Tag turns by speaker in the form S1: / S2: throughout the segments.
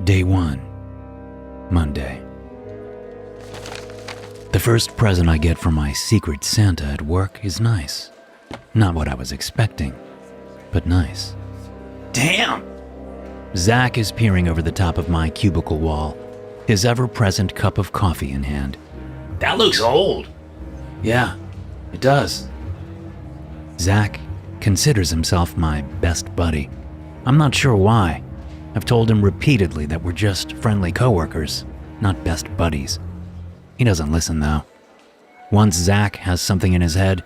S1: Day 1, Monday. The first present I get from my secret Santa at work is nice. Not what I was expecting, but nice.
S2: Damn!
S1: Zach is peering over the top of my cubicle wall, his ever-present cup of coffee in hand.
S2: That looks old.
S1: Yeah, it does. Zach considers himself my best buddy. I'm not sure why. I've told him repeatedly that we're just friendly coworkers, not best buddies. He doesn't listen though. Once Zach has something in his head,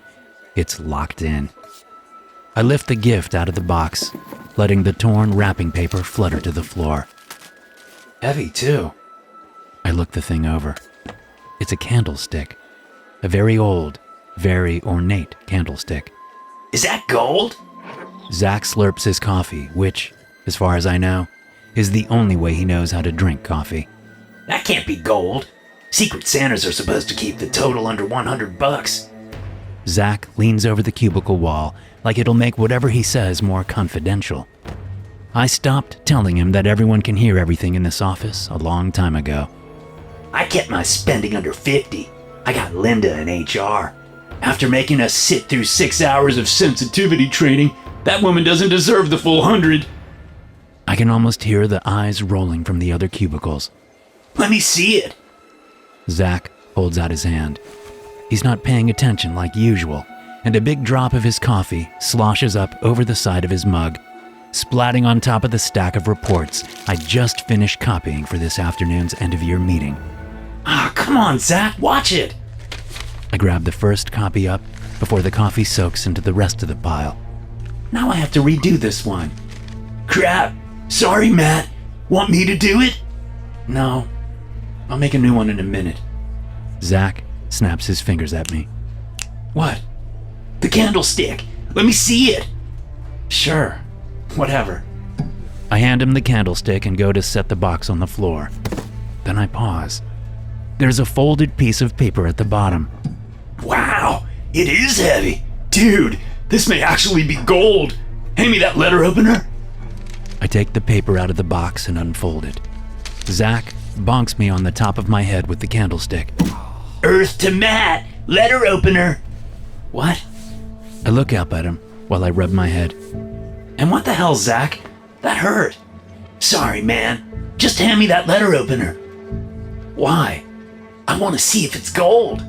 S1: it's locked in. I lift the gift out of the box, letting the torn wrapping paper flutter to the floor. Heavy too. I look the thing over. It's a candlestick. A very old, very ornate candlestick.
S2: Is that gold?
S1: Zach slurps his coffee, which, as far as I know, is the only way he knows how to drink coffee.
S2: That can't be gold. Secret Santas are supposed to keep the total under $100.
S1: Zach leans over the cubicle wall like it'll make whatever he says more confidential. I stopped telling him that everyone can hear everything in this office a long time ago.
S2: I kept my spending under 50. I got Linda in HR. After making us sit through 6 hours of sensitivity training, that woman doesn't deserve the full 100.
S1: I can almost hear the eyes rolling from the other cubicles.
S2: Let me see it.
S1: Zach holds out his hand. He's not paying attention like usual, and a big drop of his coffee sloshes up over the side of his mug, splatting on top of the stack of reports I just finished copying for this afternoon's end-of-year meeting.
S2: Ah, come on, Zach, watch it.
S1: I grab the first copy up before the coffee soaks into the rest of the pile.
S2: Now I have to redo this one. Crap. Sorry, Matt. Want me to do it?
S1: No, I'll make a new one in a minute. Zach snaps his fingers at me.
S2: What? The candlestick. Let me see it.
S1: Sure, whatever. I hand him the candlestick and go to set the box on the floor. Then I pause. There's a folded piece of paper at the bottom.
S2: Wow, it is heavy. Dude, this may actually be gold. Hand me that letter opener.
S1: I take the paper out of the box and unfold it. Zach bonks me on the top of my head with the candlestick.
S2: Earth to Matt, letter opener. What?
S1: I look up at him while I rub my head.
S2: And what the hell, Zach? That hurt. Sorry, man. Just hand me that letter opener. Why? I want to see if it's gold.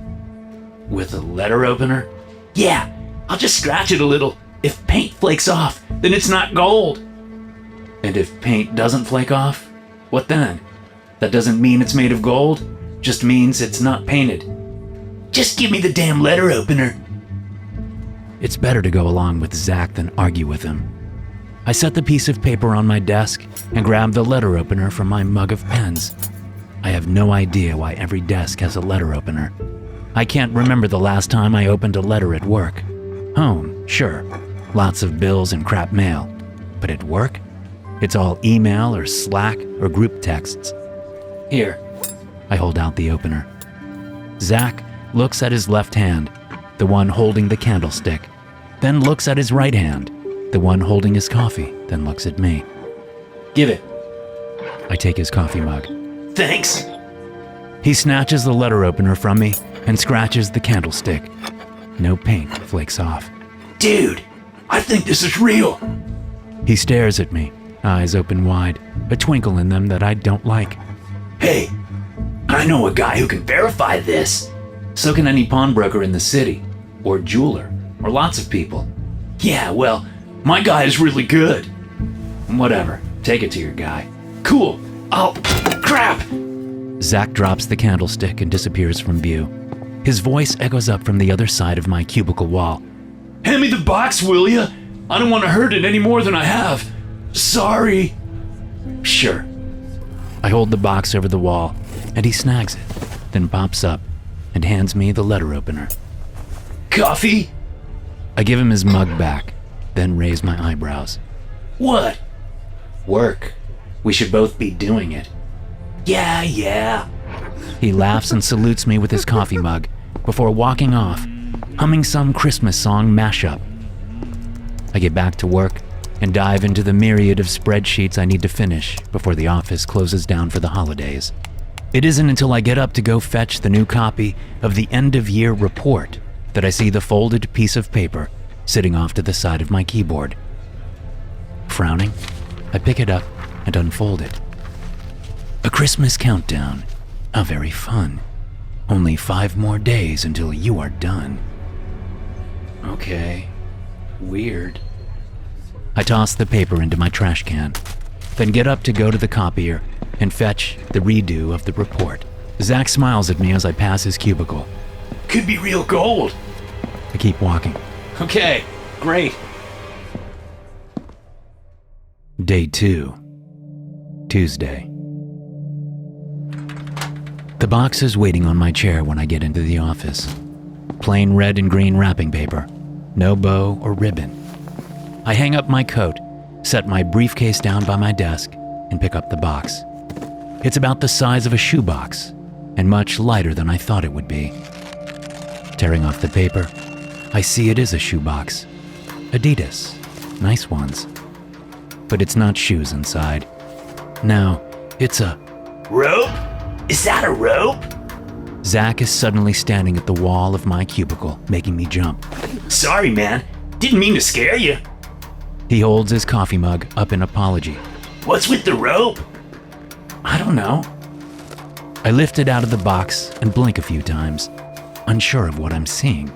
S1: With a letter opener?
S2: Yeah, I'll just scratch it a little. If paint flakes off, then it's not gold.
S1: And if paint doesn't flake off, what then? That doesn't mean it's made of gold, just means it's not painted.
S2: Just give me the damn letter opener.
S1: It's better to go along with Zach than argue with him. I set the piece of paper on my desk and grab the letter opener from my mug of pens. I have no idea why every desk has a letter opener. I can't remember the last time I opened a letter at work. Home, sure, lots of bills and crap mail. But at work? It's all email or Slack or group texts. Here, I hold out the opener. Zach looks at his left hand, the one holding the candlestick, then looks at his right hand, the one holding his coffee, then looks at me. Give it. I take his coffee mug.
S2: Thanks.
S1: He snatches the letter opener from me and scratches the candlestick. No paint flakes off.
S2: Dude, I think this is real.
S1: He stares at me, eyes open wide, a twinkle in them that I don't like.
S2: Hey, I know a guy who can verify this.
S1: So can any pawnbroker in the city, or jeweler, or lots of people.
S2: Yeah, well, my guy is really good.
S1: Whatever, take it to your guy.
S2: Cool. Crap!
S1: Zach drops the candlestick and disappears from view. His voice echoes up from the other side of my cubicle wall.
S2: Hand me the box, will ya? I don't want to hurt it any more than I have. Sorry.
S1: Sure. I hold the box over the wall, and he snags it, then pops up and hands me the letter opener.
S2: Coffee?
S1: I give him his mug back, then raise my eyebrows.
S2: What?
S1: Work. We should both be doing it.
S2: Yeah.
S1: He laughs and salutes me with his coffee mug before walking off, humming some Christmas song mashup. I get back to work and dive into the myriad of spreadsheets I need to finish before the office closes down for the holidays. It isn't until I get up to go fetch the new copy of the end-of-year report that I see the folded piece of paper sitting off to the side of my keyboard. Frowning, I pick it up and unfold it. A Christmas countdown. How very fun. Only 5 more days until you are done. Okay. Weird. I toss the paper into my trash can, then get up to go to the copier and fetch the redo of the report. Zach smiles at me as I pass his cubicle.
S2: Could be real gold.
S1: I keep walking.
S2: Okay, great.
S1: Day 2. Tuesday. The box is waiting on my chair when I get into the office. Plain red and green wrapping paper. No bow or ribbon. I hang up my coat, set my briefcase down by my desk, and pick up the box. It's about the size of a shoebox, and much lighter than I thought it would be. Tearing off the paper, I see it is a shoebox. Adidas. Nice ones. But it's not shoes inside. No, it's a...
S2: Rope? Is that a rope?
S1: Zach is suddenly standing at the wall of my cubicle, making me jump.
S2: Sorry, man. Didn't mean to scare you.
S1: He holds his coffee mug up in apology.
S2: What's with the rope?
S1: I don't know. I lift it out of the box and blink a few times, unsure of what I'm seeing.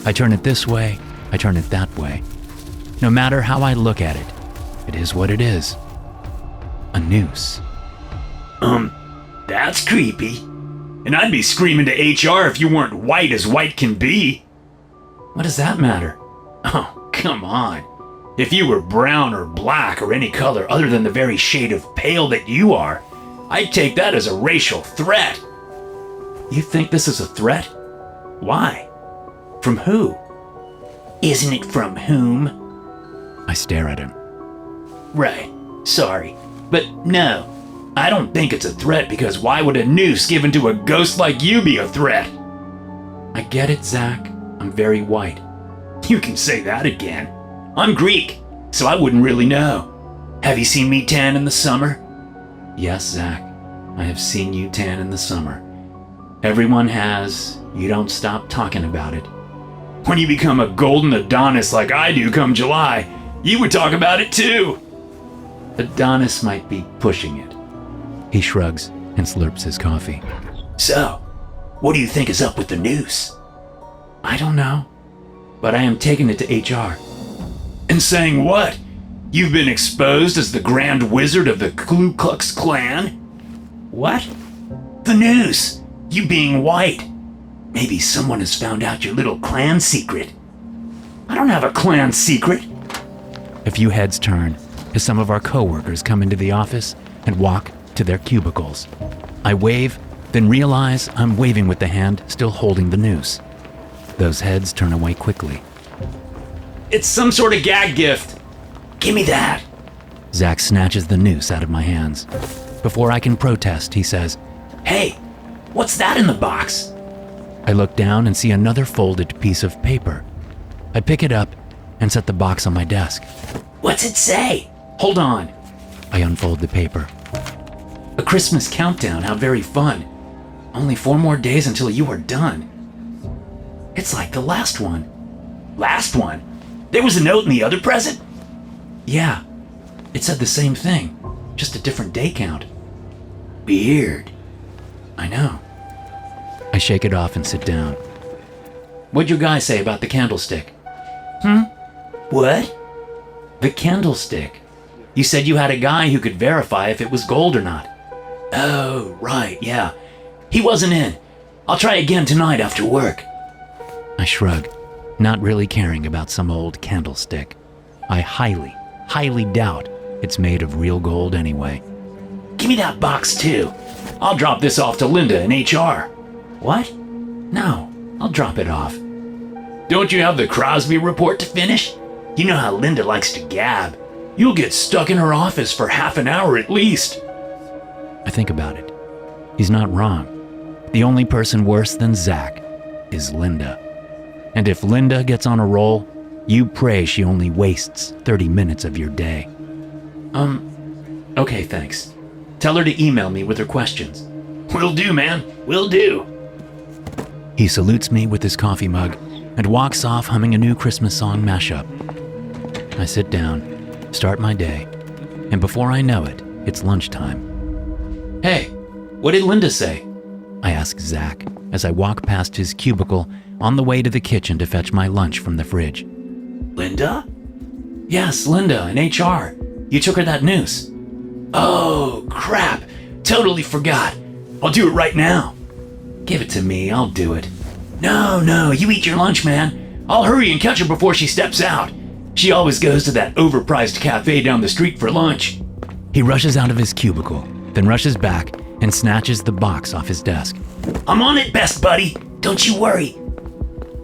S1: I turn it this way, I turn it that way. No matter how I look at it, it is what it is. A noose.
S2: That's creepy. And I'd be screaming to HR if you weren't white as white can be.
S1: What does that matter?
S2: Oh, come on. If you were brown or black or any color other than the very shade of pale that you are, I'd take that as a racial threat.
S1: You think this is a threat? Why? From who?
S2: Isn't it from whom?
S1: I stare at him.
S2: Right. Sorry. But no, I don't think it's a threat because why would a noose given to a ghost like you be a threat?
S1: I get it, Zach. I'm very white.
S2: You can say that again. I'm Greek, so I wouldn't really know. Have you seen me tan in the summer?
S1: Yes, Zach. I have seen you tan in the summer. Everyone has. You don't stop talking about it.
S2: When you become a golden Adonis like I do come July, you would talk about it too.
S1: Adonis might be pushing it. He shrugs and slurps his coffee.
S2: So, what do you think is up with the noose?
S1: I don't know, but I am taking it to HR.
S2: And saying what? You've been exposed as the Grand Wizard of the Ku Klux Klan?
S1: What?
S2: The noose. You being white. Maybe someone has found out your little clan secret. I don't have a clan secret.
S1: A few heads turn as some of our coworkers come into the office and walk to their cubicles. I wave, then realize I'm waving with the hand still holding the noose. Those heads turn away quickly.
S2: It's some sort of gag gift. Give me that.
S1: Zach snatches the noose out of my hands. Before I can protest, he says,
S2: Hey, what's that in the box?
S1: I look down and see another folded piece of paper. I pick it up and set the box on my desk.
S2: What's it say?
S1: Hold on. I unfold the paper. A Christmas countdown, how very fun. Only 4 more days until you are done. It's like the last one.
S2: Last one? There was a note in the other present?
S1: Yeah, it said the same thing, just a different day count.
S2: Weird.
S1: I know. I shake it off and sit down. What'd your guy say about the candlestick?
S2: What?
S1: The candlestick. You said you had a guy who could verify if it was gold or not.
S2: Oh, right, yeah. He wasn't in. I'll try again tonight after work.
S1: I shrug, not really caring about some old candlestick. I highly doubt it's made of real gold anyway.
S2: Give me that box too. I'll drop this off to Linda in HR.
S1: What? No, I'll drop it off.
S2: Don't you have the Crosby report to finish? You know how Linda likes to gab. You'll get stuck in her office for half an hour at least.
S1: I think about it. He's not wrong. The only person worse than Zach is Linda. And if Linda gets on a roll, You pray she only wastes 30 minutes of your day.
S2: Okay, thanks. Tell her to email me with her questions. Will do, man. Will do.
S1: He salutes me with his coffee mug and walks off humming a new Christmas song mashup. I sit down, start my day, and before I know it, it's lunchtime.
S2: Hey, what did Linda say?
S1: I ask Zach as I walk past his cubicle on the way to the kitchen to fetch my lunch from the fridge.
S2: Linda? Yes, Linda in HR. You took her that news. Oh, crap. Totally forgot. I'll do it right now. Give it to me, I'll do it. No, you eat your lunch, man. I'll hurry and catch her before she steps out. She always goes to that overpriced cafe down the street for lunch.
S1: He rushes out of his cubicle, then rushes back and snatches the box off his desk.
S2: I'm on it, best buddy. Don't you worry.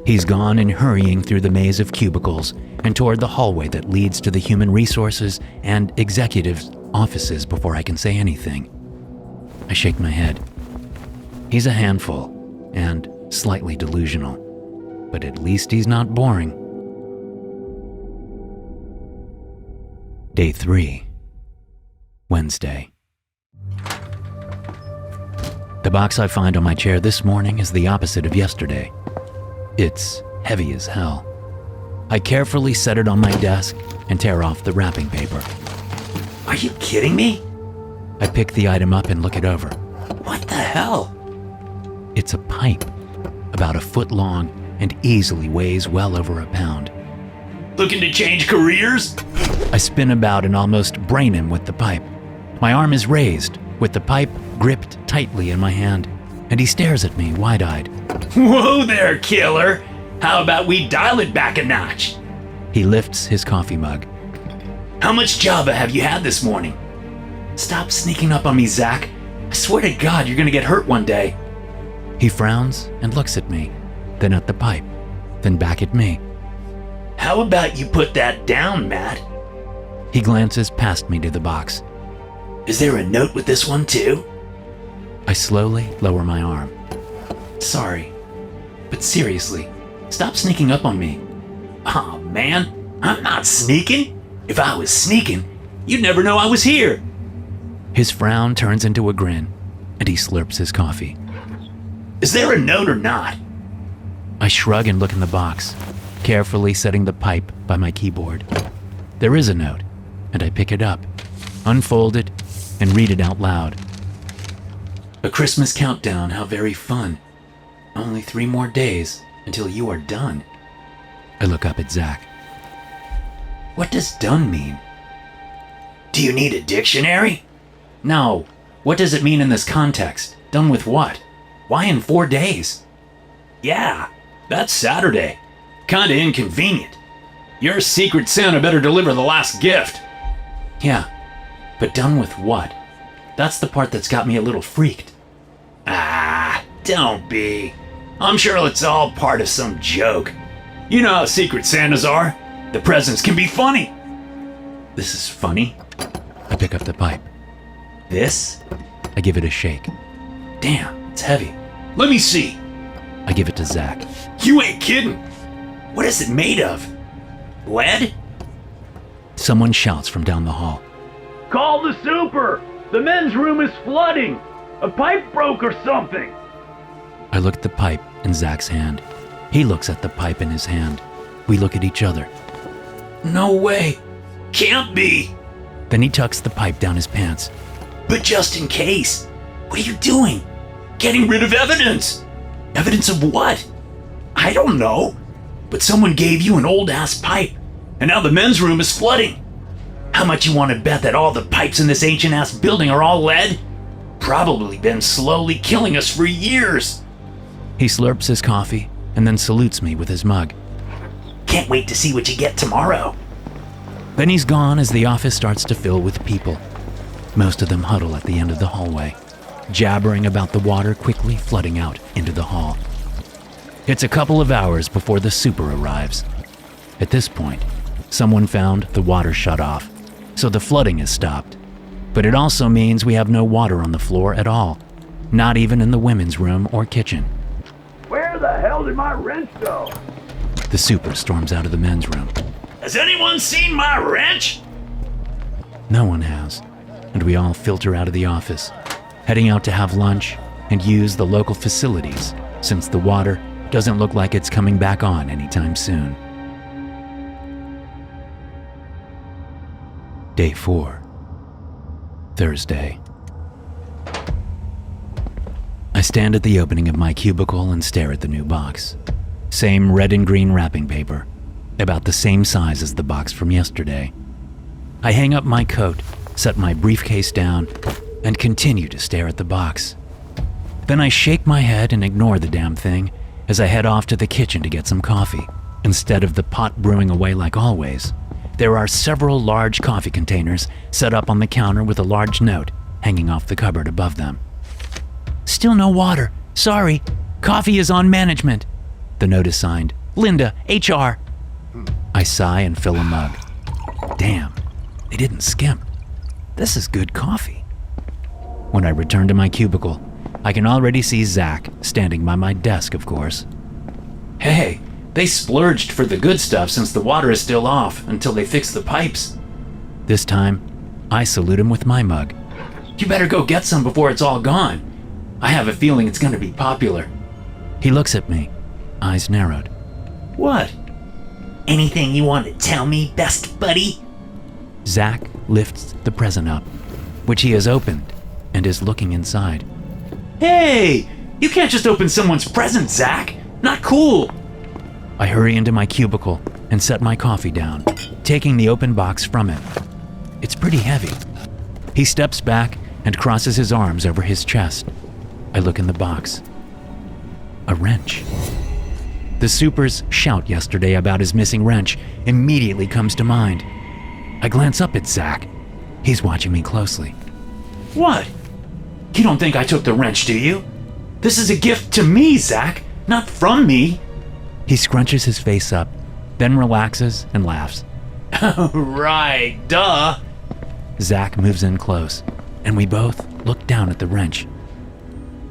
S1: He's gone and hurrying through the maze of cubicles and toward the hallway that leads to the human resources and executives' offices before I can say anything. I shake my head. He's a handful and slightly delusional, but at least he's not boring. Day 3, Wednesday. The box I find on my chair this morning is the opposite of yesterday. It's heavy as hell. I carefully set it on my desk and tear off the wrapping paper.
S2: Are you kidding me?
S1: I pick the item up and look it over.
S2: What the hell?
S1: It's a pipe, about 1 foot long and easily weighs well over a pound.
S2: Looking to change careers?
S1: I spin about and almost brain him with the pipe. My arm is raised, with the pipe gripped tightly in my hand, and he stares at me wide-eyed.
S2: Whoa there, killer! How about we dial it back a notch?
S1: He lifts his coffee mug.
S2: How much Java have you had this morning? Stop sneaking up on me, Zach. I swear to God you're gonna get hurt one day.
S1: He frowns and looks at me, then at the pipe, then back at me.
S2: How about you put that down, Matt?
S1: He glances past me to the box.
S2: Is there a note with this one too?
S1: I slowly lower my arm.
S2: Sorry, but seriously, stop sneaking up on me. Aw, man, I'm not sneaking. If I was sneaking, you'd never know I was here.
S1: His frown turns into a grin, and he slurps his coffee.
S2: Is there a note or not?
S1: I shrug and look in the box, carefully setting the pipe by my keyboard. There is a note, and I pick it up, unfold it, and read it out loud.
S2: A Christmas countdown, how very fun. Only 3 more days until you are done.
S1: I look up at Zach.
S2: What does done mean? Do you need a dictionary? No. What does it mean in this context? Done with what? Why in 4 days? Yeah, that's Saturday. Kinda inconvenient. Your Secret Santa better deliver the last gift. Yeah, but done with what? That's the part that's got me a little freaked. Ah, don't be. I'm sure it's all part of some joke. You know how Secret Santas are. The presents can be funny. This is funny.
S1: I pick up the pipe.
S2: This?
S1: I give it a shake.
S2: Damn, it's heavy. Let me see.
S1: I give it to Zach.
S2: You ain't kidding. What is it made of? Lead?
S1: Someone shouts from down the hall.
S3: Call the super! The men's room is flooding! A pipe broke or something!
S1: I look at the pipe in Zach's hand. He looks at the pipe in his hand. We look at each other.
S2: No way. Can't be.
S1: Then he tucks the pipe down his pants.
S2: But just in case. What are you doing? Getting rid of evidence. Evidence of what? I don't know. But someone gave you an old-ass pipe, and now the men's room is flooding. How much you want to bet that all the pipes in this ancient-ass building are all lead? Probably been slowly killing us for years.
S1: He slurps his coffee and then salutes me with his mug.
S2: Can't wait to see what you get tomorrow.
S1: Then he's gone as the office starts to fill with people. Most of them huddle at the end of the hallway, jabbering about the water quickly flooding out into the hall. It's a couple of hours before the super arrives. At this point, someone found the water shut off, so the flooding is stopped. But it also means we have no water on the floor at all, not even in the women's room or kitchen.
S3: Where the hell did my wrench go?
S1: The super storms out of the men's room.
S2: Has anyone seen my wrench?
S1: No one has, and we all filter out of the office, heading out to have lunch and use the local facilities, since the water doesn't look like it's coming back on anytime soon. Day 4. Thursday. I stand at the opening of my cubicle and stare at the new box. Same red and green wrapping paper, about the same size as the box from yesterday. I hang up my coat, set my briefcase down, and continue to stare at the box. Then I shake my head and ignore the damn thing as I head off to the kitchen to get some coffee. Instead of the pot brewing away like always, there are several large coffee containers set up on the counter with a large note hanging off the cupboard above them. Still no water. Sorry. Coffee is on management. The note is signed, Linda, HR. I sigh and fill a mug. Damn, they didn't skimp. This is good coffee. When I return to my cubicle, I can already see Zach standing by my desk, of course.
S2: Hey, they splurged for the good stuff since the water is still off until they fix the pipes.
S1: This time, I salute him with my mug.
S2: You better go get some before it's all gone. I have a feeling it's going to be popular.
S1: He looks at me, eyes narrowed.
S2: What?
S4: Anything you want to tell me, best buddy?
S1: Zach lifts the present up, which he has opened, and is looking inside.
S2: Hey, you can't just open someone's present, Zach. Not cool.
S1: I hurry into my cubicle and set my coffee down, taking the open box from him. It's pretty heavy. He steps back and crosses his arms over his chest. I look in the box. A wrench. The super's shout yesterday about his missing wrench immediately comes to mind. I glance up at Zach. He's watching me closely.
S2: What? You don't think I took the wrench, do you? This is a gift to me, Zach, not from me.
S1: He scrunches his face up, then relaxes and laughs.
S2: Right, duh.
S1: Zach moves in close, and we both look down at the wrench.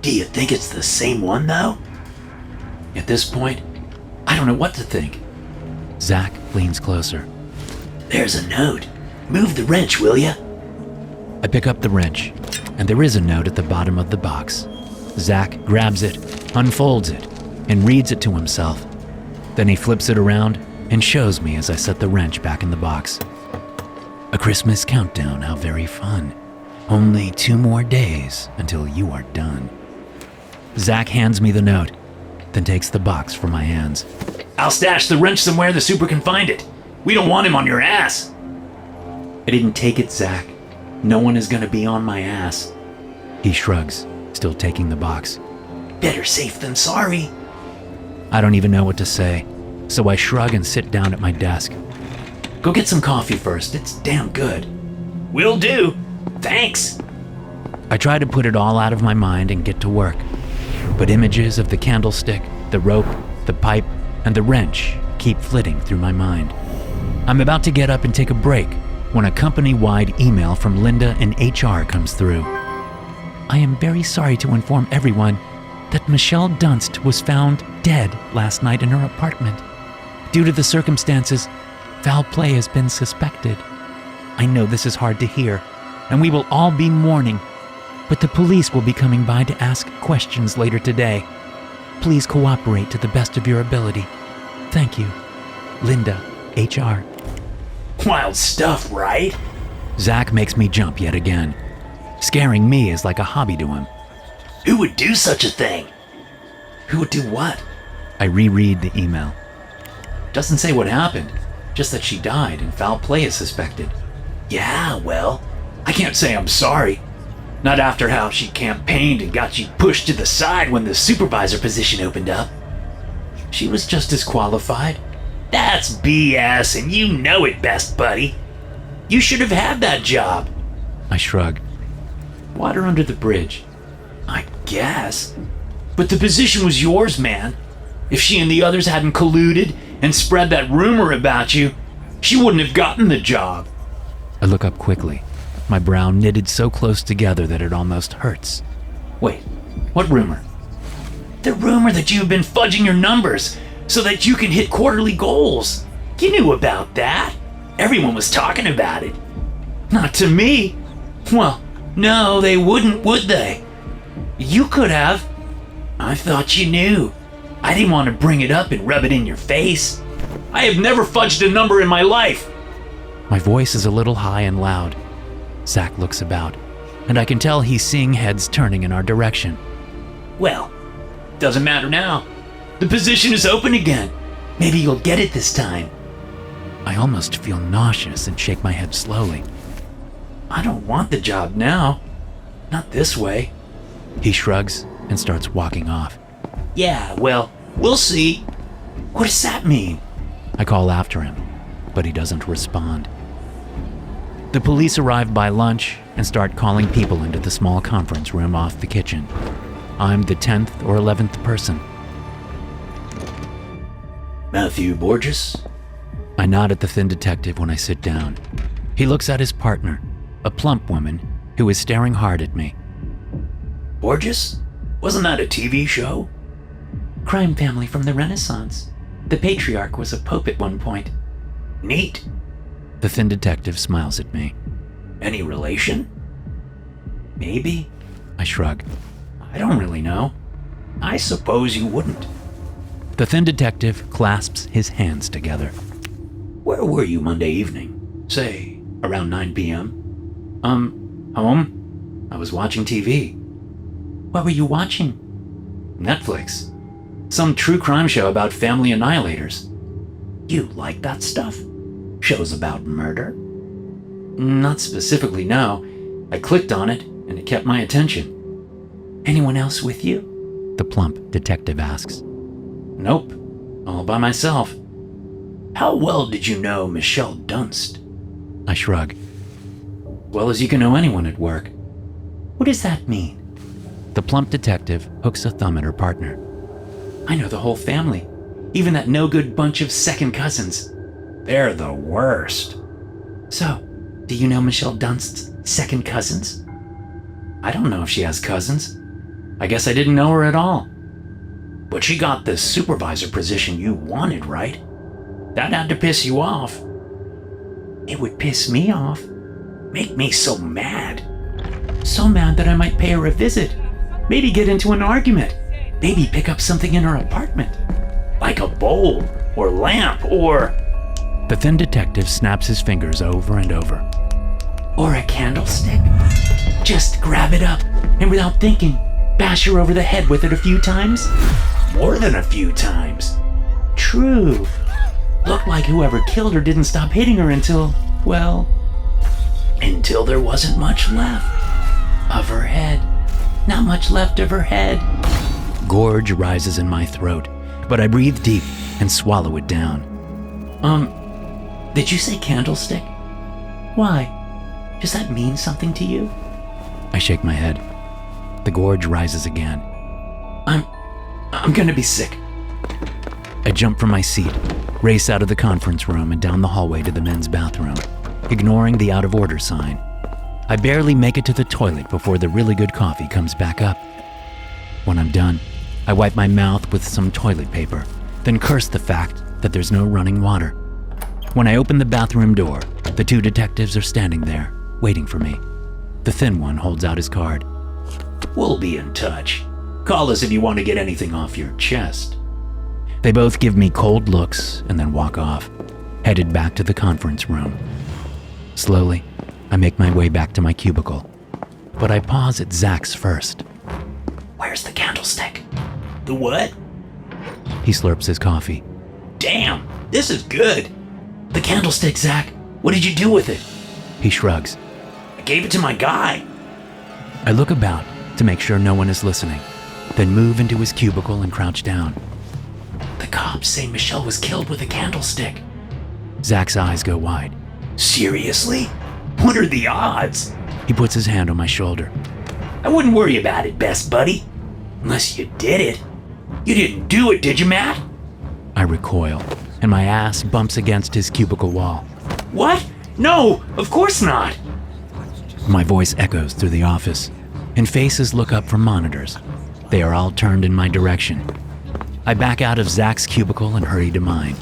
S4: Do you think it's the same one, though?
S2: At this point, I don't know what to think.
S1: Zach leans closer.
S4: There's a note. Move the wrench, will ya?
S1: I pick up the wrench, and there is a note at the bottom of the box. Zach grabs it, unfolds it, and reads it to himself. Then he flips it around and shows me as I set the wrench back in the box. A Christmas countdown, how very fun. Only 2 more days until you are done. Zach hands me the note, then takes the box from my hands.
S2: I'll stash the wrench somewhere the super can find it. We don't want him on your ass. I didn't take it, Zach. No one is gonna be on my ass.
S1: He shrugs, still taking the box.
S4: Better safe than sorry.
S1: I don't even know what to say, so I shrug and sit down at my desk.
S2: Go get some coffee first. It's damn good.
S4: Will do. Thanks.
S1: I try to put it all out of my mind and get to work, but images of the candlestick, the rope, the pipe, and the wrench keep flitting through my mind. I'm about to get up and take a break when a company-wide email from Linda in HR comes through. I am very sorry to inform everyone that Michelle Dunst was found dead last night in her apartment. Due to the circumstances, foul play has been suspected. I know this is hard to hear, and we will all be mourning, but the police will be coming by to ask questions later today. Please cooperate to the best of your ability. Thank you. Linda, HR.
S4: Wild stuff, right?
S1: Zach makes me jump yet again. Scaring me is like a hobby to him.
S4: Who would do such a thing?
S2: Who would do what?
S1: I reread the email.
S2: Doesn't say what happened, just that she died and foul play is suspected.
S4: Yeah, well,
S2: I can't say I'm sorry. Not after how she campaigned and got you pushed to the side when the supervisor position opened up. She was just as qualified.
S4: that's BS, and you know it best, buddy. You should have had that job.
S1: I shrug.
S2: Water under the bridge.
S4: I guess.
S2: But the position was yours, man. If she and the others hadn't colluded and spread that rumor about you, she wouldn't have gotten the job.
S1: I look up quickly, my brow knitted so close together that it almost hurts.
S2: Wait, what rumor?
S4: The rumor that you've been fudging your numbers so that you can hit quarterly goals. You knew about that. Everyone was talking about it. Not to me. Well, no, they wouldn't, would they? You could have. I thought you knew. I didn't want to bring it up and rub it in your face. I have never fudged a number in my life.
S1: My voice is a little high and loud. Zach looks about, and I can tell he's seeing heads turning in our direction.
S4: Well, doesn't matter now. The position is open again. Maybe you'll get it this time.
S1: I almost feel nauseous and shake my head slowly.
S4: I don't want the job now. Not this way.
S1: He shrugs and starts walking off.
S4: Yeah, well, we'll see. What does that mean?
S1: I call after him, but he doesn't respond. The police arrive by lunch and start calling people into the small conference room off the kitchen. I'm the 10th or 11th person.
S4: Matthew Borges?
S1: I nod at the thin detective when I sit down. He looks at his partner, a plump woman who is staring hard at me.
S4: Borges? Wasn't that a TV show?
S2: Crime family from the Renaissance. The patriarch was a pope at one point.
S4: Neat.
S1: The thin detective smiles at me.
S4: Any relation?
S2: Maybe.
S1: I shrug.
S2: I don't really know.
S4: I suppose you wouldn't.
S1: The thin detective clasps his hands together.
S4: Where were you Monday evening? Say, around 9 p.m.?
S2: Home? I was watching TV.
S4: What were you watching?
S2: Netflix. Some true crime show about family annihilators.
S4: You like that stuff? Shows about murder?
S2: Not specifically, no. I clicked on it, and it kept my attention.
S4: Anyone else with you?
S1: The plump detective asks.
S2: Nope. All by myself.
S4: How well did you know Michelle Dunst?
S1: I shrug.
S2: Well as you can know anyone at work.
S4: What does that mean?
S1: The plump detective hooks a thumb at her partner.
S2: I know the whole family. Even that no-good bunch of second cousins.
S4: They're the worst.
S2: So, do you know Michelle Dunst's second cousins? I don't know if she has cousins. I guess I didn't know her at all.
S4: But she got the supervisor position you wanted, right? That had to piss you off.
S2: It would piss me off.
S4: Make me so mad.
S2: So mad that I might pay her a visit. Maybe get into an argument. Maybe pick up something in her apartment.
S4: Like a bowl, or lamp, or...
S1: The thin detective snaps his fingers over and over.
S2: Or a candlestick. Just grab it up, and without thinking, bash her over the head with it a few times.
S4: More than a few times.
S2: True. Looked like whoever killed her didn't stop hitting her until, well...
S4: Until there wasn't much left.
S2: Of her head. Not much left of her head.
S1: Gorge rises in my throat, but I breathe deep and swallow it down.
S2: Did you say candlestick? Why? Does that mean something to you?
S1: I shake my head. The gorge rises again.
S2: I'm gonna be sick.
S1: I jump from my seat, race out of the conference room and down the hallway to the men's bathroom, ignoring the out-of-order sign. I barely make it to the toilet before the really good coffee comes back up. When I'm done, I wipe my mouth with some toilet paper, then curse the fact that there's no running water. When I open the bathroom door, the two detectives are standing there, waiting for me. The thin one holds out his card.
S4: We'll be in touch. Call us if you want to get anything off your chest.
S1: They both give me cold looks and then walk off, headed back to the conference room. Slowly, I make my way back to my cubicle, but I pause at Zach's first.
S4: Where's the candlestick? The what?
S1: He slurps his coffee.
S4: Damn, this is good. The candlestick, Zach. What did you do with it?
S1: He shrugs.
S4: I gave it to my guy.
S1: I look about to make sure no one is listening, then move into his cubicle and crouch down.
S4: The cops say Michelle was killed with a candlestick.
S1: Zach's eyes go wide.
S4: Seriously? What are the odds?
S1: He puts his hand on my shoulder.
S4: I wouldn't worry about it, best buddy. Unless you did it. You didn't do it, did you, Matt?
S1: I recoil, and my ass bumps against his cubicle wall.
S4: What? No, of course not.
S1: My voice echoes through the office, and faces look up from monitors. They are all turned in my direction. I back out of Zach's cubicle and hurry to mine.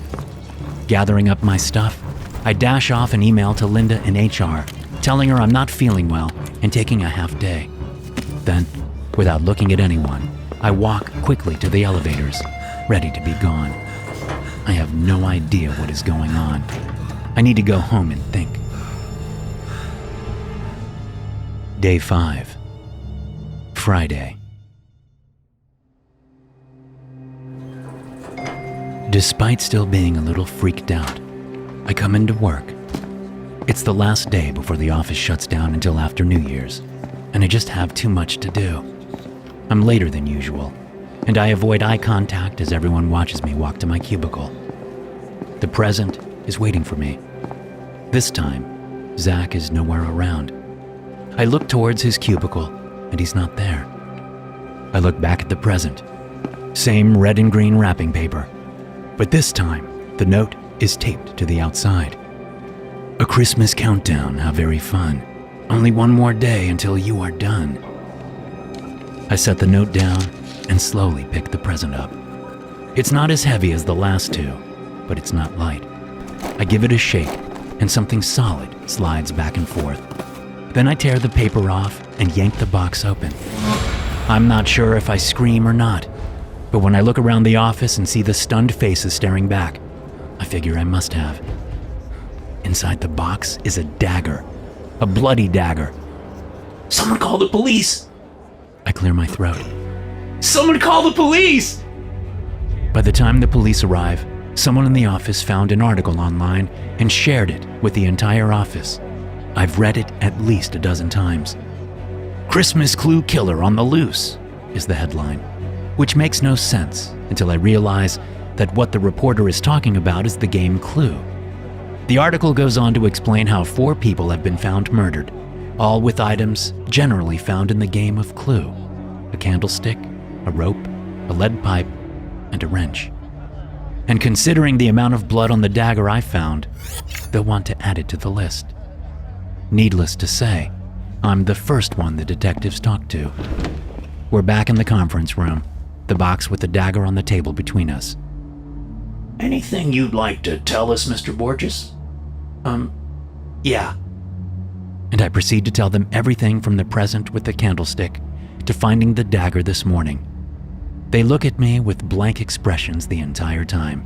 S1: Gathering up my stuff, I dash off an email to Linda in HR, telling her I'm not feeling well and taking a half day. Then, without looking at anyone, I walk quickly to the elevators, ready to be gone. I have no idea what is going on. I need to go home and think. Day 5. Friday. Despite still being a little freaked out, I come into work. It's the last day before the office shuts down until after New Year's, and I just have too much to do. I'm later than usual, and I avoid eye contact as everyone watches me walk to my cubicle. The present is waiting for me. This time, Zach is nowhere around. I look towards his cubicle, and he's not there. I look back at the present. Same red and green wrapping paper, but this time, the note is taped to the outside. A Christmas countdown, how very fun. Only one more day until you are done. I set the note down and slowly pick the present up. It's not as heavy as the last two, but it's not light. I give it a shake, and something solid slides back and forth. Then I tear the paper off and yank the box open. I'm not sure if I scream or not, but when I look around the office and see the stunned faces staring back, I figure I must have. Inside the box is a dagger, a bloody dagger.
S4: Someone call the police!
S1: I clear my throat.
S4: Someone call the police!
S1: By the time the police arrive, someone in the office found an article online and shared it with the entire office. I've read it at least a dozen times. "Christmas Clue Killer on the Loose" is the headline, which makes no sense until I realize that what the reporter is talking about is the game Clue. The article goes on to explain how 4 people have been found murdered, all with items generally found in the game of Clue: a candlestick, a rope, a lead pipe, and a wrench. And considering the amount of blood on the dagger I found, they'll want to add it to the list. Needless to say, I'm the first one the detectives talk to. We're back in the conference room, the box with the dagger on the table between us.
S4: Anything you'd like to tell us, Mr. Borges? Yeah.
S1: And I proceed to tell them everything from the present with the candlestick to finding the dagger this morning. They look at me with blank expressions the entire time.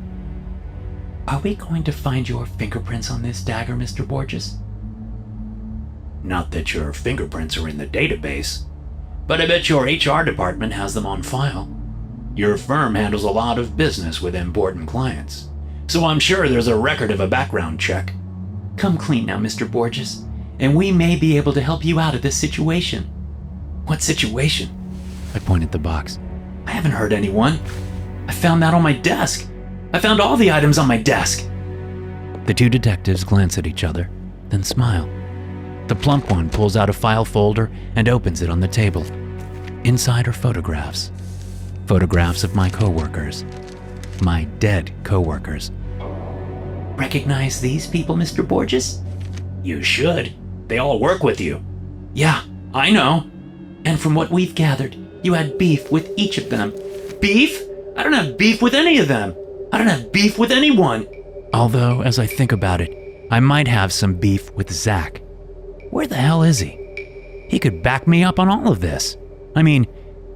S2: Are we going to find your fingerprints on this dagger, Mr. Borges?
S4: Not that your fingerprints are in the database, but I bet your HR department has them on file. Your firm handles a lot of business with important clients, so I'm sure there's a record of a background check.
S2: Come clean now, Mr. Borges, and we may be able to help you out of this situation.
S4: What situation?
S1: I point at the box.
S2: I haven't hurt anyone. I found that on my desk. I found all the items on my desk.
S1: The 2 detectives glance at each other, then smile. The plump one pulls out a file folder and opens it on the table. Inside are photographs. Photographs of my coworkers. My dead coworkers.
S2: Recognize these people, Mr. Borges?
S4: You should. They all work with you.
S2: Yeah, I know. And from what we've gathered, you had beef with each of them. Beef? I don't have beef with any of them. I don't have beef with anyone.
S1: Although, as I think about it, I might have some beef with Zach. Where the hell is he? He could back me up on all of this. I mean,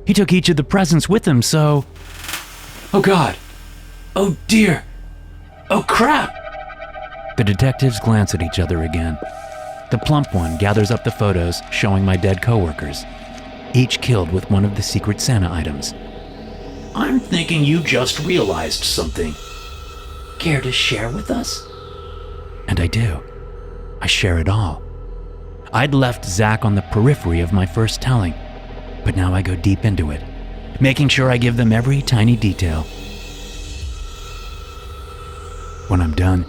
S1: he took each of the presents with him, so...
S2: Oh God. Oh dear. Oh crap.
S1: The detectives glance at each other again. The plump one gathers up the photos showing my dead coworkers, each killed with one of the Secret Santa items.
S4: I'm thinking you just realized something.
S2: Care to share with us?
S1: And I do. I share it all. I'd left Zach on the periphery of my first telling, but now I go deep into it, making sure I give them every tiny detail. When I'm done,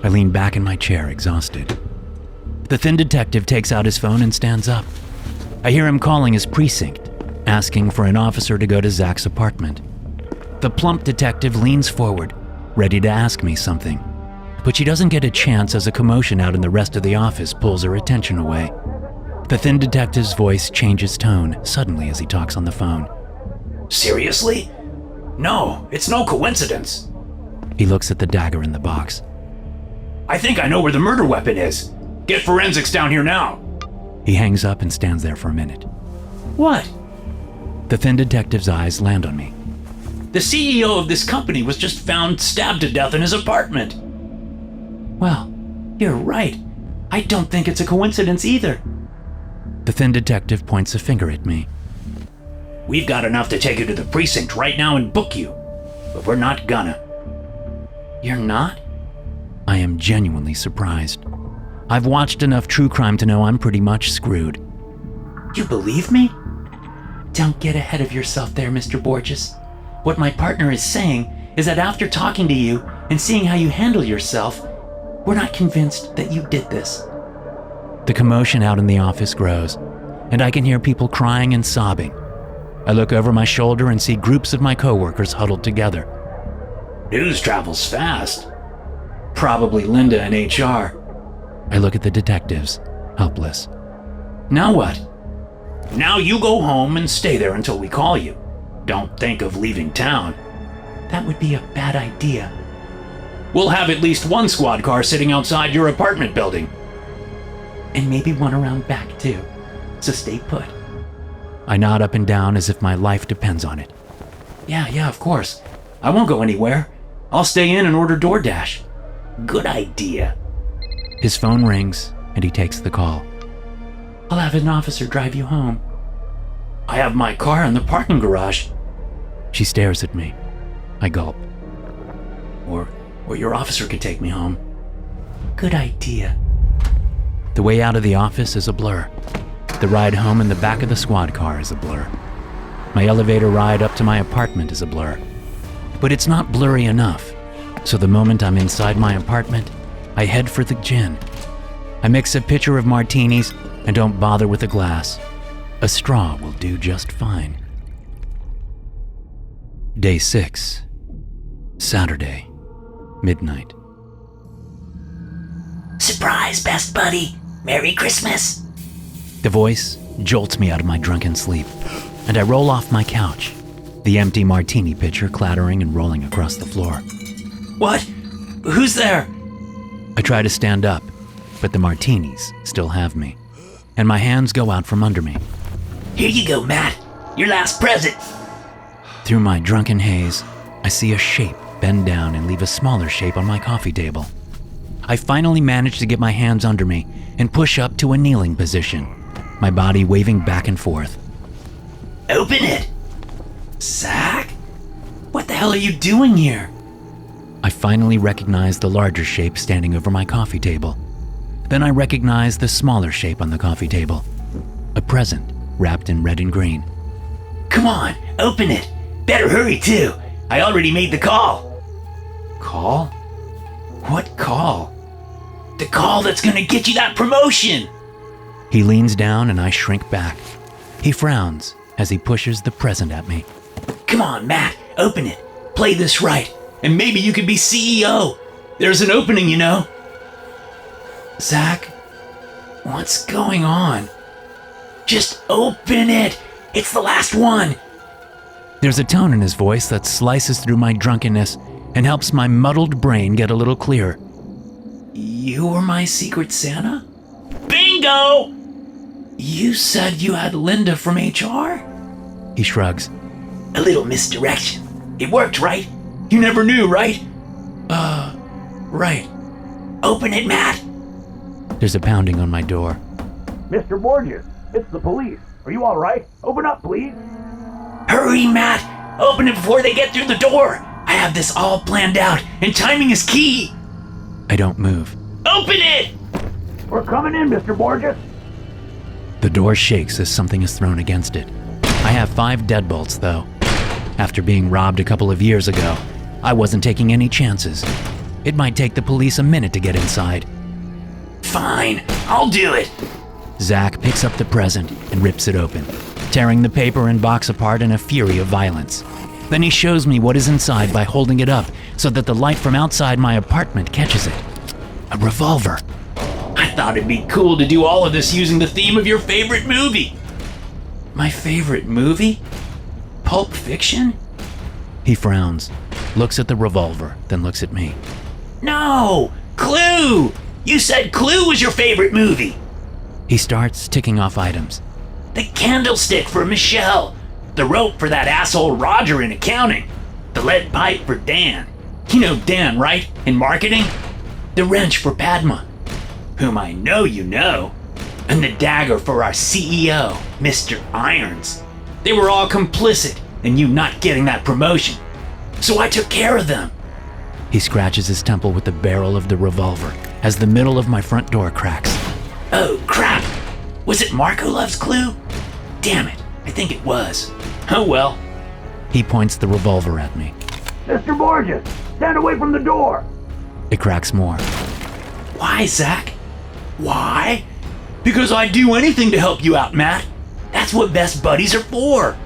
S1: I lean back in my chair, exhausted. The thin detective takes out his phone and stands up. I hear him calling his precinct, asking for an officer to go to Zach's apartment. The plump detective leans forward, ready to ask me something, but she doesn't get a chance as a commotion out in the rest of the office pulls her attention away. The thin detective's voice changes tone suddenly as he talks on the phone.
S4: Seriously?
S2: No, it's no coincidence.
S1: He looks at the dagger in the box.
S2: I think I know where the murder weapon is. Get forensics down here now.
S1: He hangs up and stands there for a minute.
S2: What?
S1: The thin detective's eyes land on me.
S2: The CEO of this company was just found stabbed to death in his apartment.
S4: Well, you're right. I don't think it's a coincidence either.
S1: The thin detective points a finger at me.
S2: We've got enough to take you to the precinct right now and book you, but we're not gonna.
S4: You're not?
S1: I am genuinely surprised. I've watched enough true crime to know I'm pretty much screwed.
S4: You believe me? Don't get ahead of yourself there, Mr. Borges. What my partner is saying is that after talking to you and seeing how you handle yourself, we're not convinced that you did this.
S1: The commotion out in the office grows, and I can hear people crying and sobbing. I look over my shoulder and see groups of my coworkers huddled together.
S2: News travels fast. Probably Linda in HR.
S1: I look at the detectives, helpless.
S4: Now what?
S2: Now you go home and stay there until we call you. Don't think of leaving town.
S4: That would be a bad idea.
S2: We'll have at least one squad car sitting outside your apartment building.
S4: And maybe one around back too. So stay put.
S1: I nod up and down as if my life depends on it.
S4: Yeah, of course. I won't go anywhere. I'll stay in and order DoorDash.
S2: Good idea.
S1: His phone rings, and he takes the call.
S4: I'll have an officer drive you home.
S2: I have my car in the parking garage.
S1: She stares at me. I gulp.
S2: Or your officer could take me home.
S4: Good idea.
S1: The way out of the office is a blur. The ride home in the back of the squad car is a blur. My elevator ride up to my apartment is a blur. But it's not blurry enough. So the moment I'm inside my apartment, I head for the gin. I mix a pitcher of martinis and don't bother with a glass. A straw will do just fine. Day 6. Saturday, midnight.
S5: Surprise, best buddy. Merry Christmas.
S1: The voice jolts me out of my drunken sleep, and I roll off my couch, the empty martini pitcher clattering and rolling across the floor.
S4: What? Who's there?
S1: I try to stand up, but the martinis still have me, and my hands go out from under me.
S5: Here you go, Matt. Your last present.
S1: Through my drunken haze, I see a shape bend down and leave a smaller shape on my coffee table. I finally manage to get my hands under me and push up to a kneeling position, my body waving back and forth.
S5: Open it.
S4: Zach? What the hell are you doing here?
S1: I finally recognize the larger shape standing over my coffee table. Then I recognize the smaller shape on the coffee table. A present wrapped in red and green.
S5: Come on, open it. Better hurry too. I already made the call.
S4: Call? What call?
S5: The call that's gonna get you that promotion.
S1: He leans down and I shrink back. He frowns as he pushes the present at me.
S5: Come on, Matt, open it. Play this right, and maybe you could be CEO. There's an opening, you know.
S4: Zach, what's going on?
S5: Just open it. It's the last one.
S1: There's a tone in his voice that slices through my drunkenness and helps my muddled brain get a little clearer.
S4: You were my Secret Santa?
S5: Bingo!
S4: You said you had Linda from HR?
S1: He shrugs.
S5: A little misdirection. It worked, right? You never knew, right?
S4: Right.
S5: Open it, Matt.
S1: There's a pounding on my door.
S3: Mr. Borges, it's the police. Are you all right? Open up, please.
S5: Hurry, Matt. Open it before they get through the door. I have this all planned out, and timing is key.
S1: I don't move.
S5: Open it!
S3: We're coming in, Mr. Borges.
S1: The door shakes as something is thrown against it. I have 5 deadbolts, though. After being robbed a couple of years ago, I wasn't taking any chances. It might take the police a minute to get inside.
S5: Fine, I'll do it.
S1: Zach picks up the present and rips it open, tearing the paper and box apart in a fury of violence. Then he shows me what is inside by holding it up so that the light from outside my apartment catches it. A revolver.
S5: I thought it'd be cool to do all of this using the theme of your favorite movie.
S4: My favorite movie? Pulp Fiction?
S1: He frowns, looks at the revolver, then looks at me.
S5: No! Clue! You said Clue was your favorite movie!
S1: He starts ticking off items.
S5: The candlestick for Michelle. The rope for that asshole Roger in accounting. The lead pipe for Dan. You know Dan, right? In marketing? The wrench for Padma, whom I know you know. And the dagger for our CEO, Mr. Irons. They were all complicit in you not getting that promotion. So I took care of them.
S1: He scratches his temple with the barrel of the revolver as the middle of my front door cracks.
S5: Oh, crap. Was it Marco Love's Clue? Damn it, I think it was. Oh well.
S1: He points the revolver at me.
S3: Mr. Borges, stand away from the door.
S1: It cracks more.
S5: Why, Zach? Why? Because I'd do anything to help you out, Matt. That's what best buddies are for.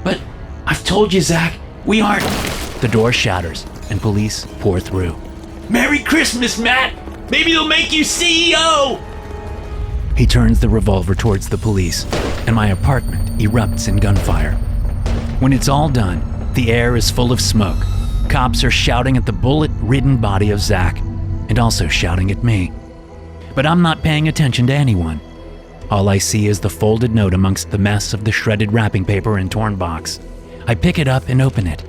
S5: But I've told you, Zach, we aren't...
S1: The door shatters and police pour through.
S5: Merry Christmas, Matt! Maybe they'll make you CEO!
S1: He turns the revolver towards the police, and my apartment erupts in gunfire. When it's all done, the air is full of smoke. Cops are shouting at the bullet-ridden body of Zach, and also shouting at me. But I'm not paying attention to anyone. All I see is the folded note amongst the mess of the shredded wrapping paper and torn box. I pick it up and open it.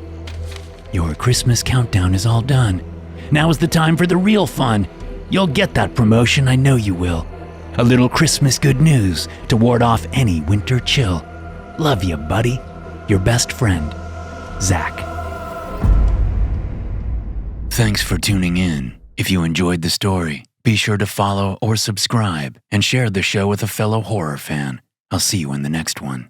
S1: Your Christmas countdown is all done. Now is the time for the real fun. You'll get that promotion, I know you will. A little Christmas good news to ward off any winter chill. Love you, buddy. Your best friend, Zach. Thanks for tuning in. If you enjoyed the story, be sure to follow or subscribe and share the show with a fellow horror fan. I'll see you in the next one.